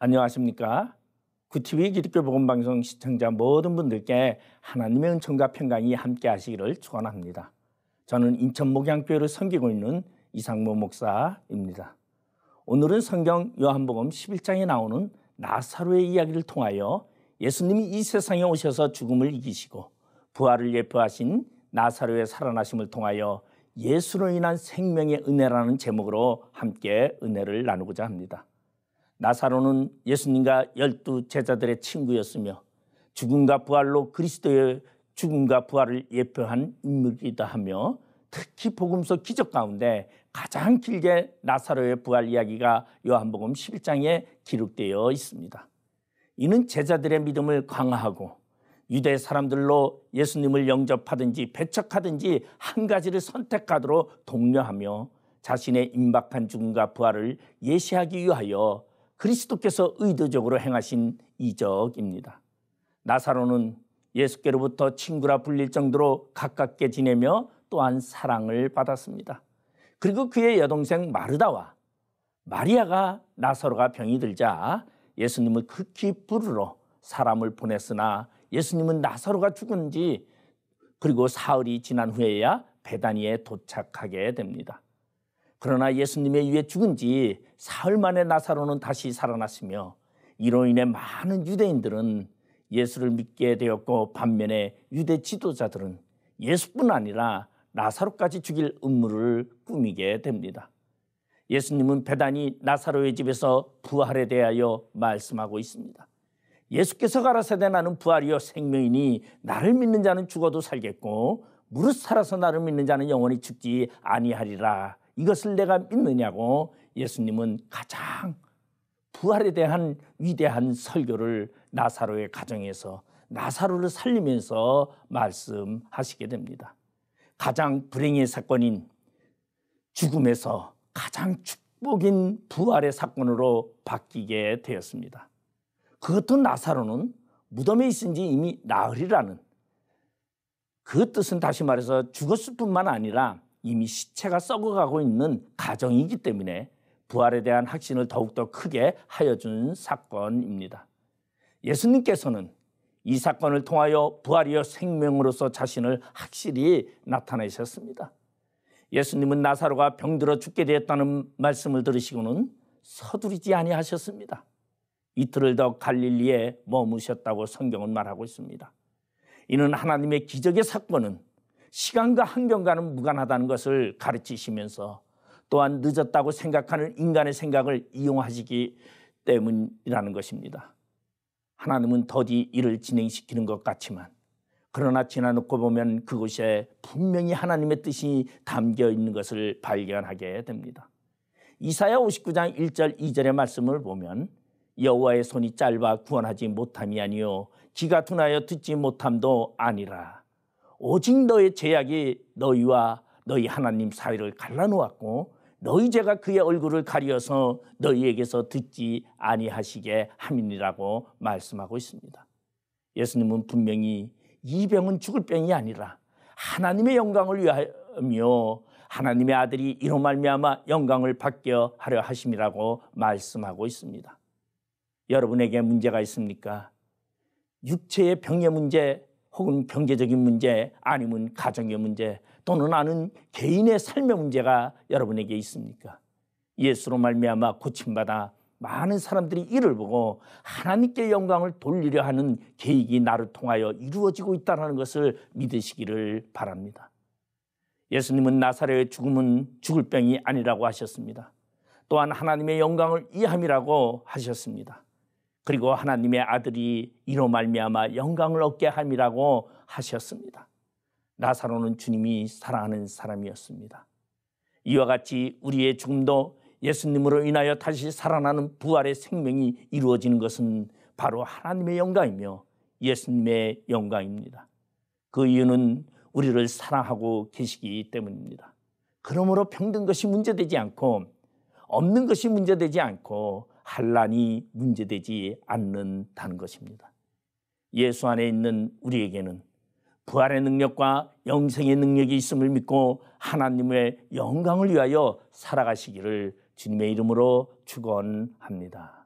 안녕하십니까? 구티비 기독교 복음방송 시청자 모든 분들께 하나님의 은총과 평강이 함께 하시기를 축원합니다. 저는 인천 목양교회를 섬기고 있는 이상무 목사입니다. 오늘은 성경 요한복음 11장에 나오는 나사로의 이야기를 통하여 예수님이 이 세상에 오셔서 죽음을 이기시고 부활을 예표하신 나사로의 살아나심을 통하여 예수로 인한 생명의 은혜라는 제목으로 함께 은혜를 나누고자 합니다. 나사로는 예수님과 12 제자들의 친구였으며 죽음과 부활로 그리스도의 죽음과 부활을 예표한 인물이기도 하며 특히 복음서 기적 가운데 가장 길게 나사로의 부활 이야기가 요한복음 11장에 기록되어 있습니다. 이는 제자들의 믿음을 강화하고 유대 사람들로 예수님을 영접하든지 배척하든지 한 가지를 선택하도록 독려하며 자신의 임박한 죽음과 부활을 예시하기 위하여 그리스도께서 의도적으로 행하신 이적입니다. 나사로는 예수께로부터 친구라 불릴 정도로 가깝게 지내며 또한 사랑을 받았습니다. 그리고 그의 여동생 마르다와 마리아가 나사로가 병이 들자 예수님을 극히 부르러 사람을 보냈으나 예수님은 나사로가 죽은 지 그리고 사흘이 지난 후에야 베다니에 도착하게 됩니다. 그러나 예수님의 위에 죽은 지 사흘 만에 나사로는 다시 살아났으며 이로 인해 많은 유대인들은 예수를 믿게 되었고 반면에 유대 지도자들은 예수뿐 아니라 나사로까지 죽일 음모를 꾸미게 됩니다. 예수님은 베다니 나사로의 집에서 부활에 대하여 말씀하고 있습니다. 예수께서 가라사대 나는 부활이요 생명이니 나를 믿는 자는 죽어도 살겠고 무릇 살아서 나를 믿는 자는 영원히 죽지 아니하리라. 이것을 내가 믿느냐고 예수님은 가장 부활에 대한 위대한 설교를 나사로의 가정에서 나사로를 살리면서 말씀하시게 됩니다. 가장 불행의 사건인 죽음에서 가장 축복인 부활의 사건으로 바뀌게 되었습니다. 그것도 나사로는 무덤에 있은 지 이미 나흘이라는 그 뜻은 다시 말해서 죽었을 뿐만 아니라 이미 시체가 썩어가고 있는 가정이기 때문에 부활에 대한 확신을 더욱더 크게 하여준 사건입니다. 예수님께서는 이 사건을 통하여 부활이여 생명으로서 자신을 확실히 나타내셨습니다. 예수님은 나사로가 병들어 죽게 되었다는 말씀을 들으시고는 서두르지 아니하셨습니다. 이틀을 더 갈릴리에 머무셨다고 성경은 말하고 있습니다. 이는 하나님의 기적의 사건은 시간과 환경과는 무관하다는 것을 가르치시면서 또한 늦었다고 생각하는 인간의 생각을 이용하시기 때문이라는 것입니다. 하나님은 더디 일을 진행시키는 것 같지만 그러나 지나놓고 보면 그곳에 분명히 하나님의 뜻이 담겨 있는 것을 발견하게 됩니다. 이사야 59장 1절 2절의 말씀을 보면 여호와의 손이 짧아 구원하지 못함이 아니요 귀가 둔하여 듣지 못함도 아니라 오직 너의 죄악이 너희와 너희 하나님 사이를 갈라놓았고 너희 죄가 그의 얼굴을 가리어서 너희에게서 듣지 아니하시게 함이니라고 말씀하고 있습니다. 예수님은 분명히 이 병은 죽을 병이 아니라 하나님의 영광을 위하여 하나님의 아들이 이로 말미암아 영광을 받게 하려 하심이라고 말씀하고 있습니다. 여러분에게 문제가 있습니까? 육체의 병의 문제 혹은 경제적인 문제 아니면 가정의 문제 또는 아는 개인의 삶의 문제가 여러분에게 있습니까? 예수로 말미암아 고침받아 많은 사람들이 이를 보고 하나님께 영광을 돌리려 하는 계획이 나를 통하여 이루어지고 있다는 것을 믿으시기를 바랍니다. 예수님은 나사로의 죽음은 죽을 병이 아니라고 하셨습니다. 또한 하나님의 영광을 이함이라고 하셨습니다. 그리고 하나님의 아들이 이로 말미암아 영광을 얻게 함이라고 하셨습니다. 나사로는 주님이 사랑하는 사람이었습니다. 이와 같이 우리의 죽음도 예수님으로 인하여 다시 살아나는 부활의 생명이 이루어지는 것은 바로 하나님의 영광이며 예수님의 영광입니다. 그 이유는 우리를 사랑하고 계시기 때문입니다. 그러므로 병든 것이 문제되지 않고 없는 것이 문제되지 않고 환난이 문제되지 않는다는 것입니다. 예수 안에 있는 우리에게는 부활의 능력과 영생의 능력이 있음을 믿고 하나님의 영광을 위하여 살아가시기를 주님의 이름으로 축원합니다.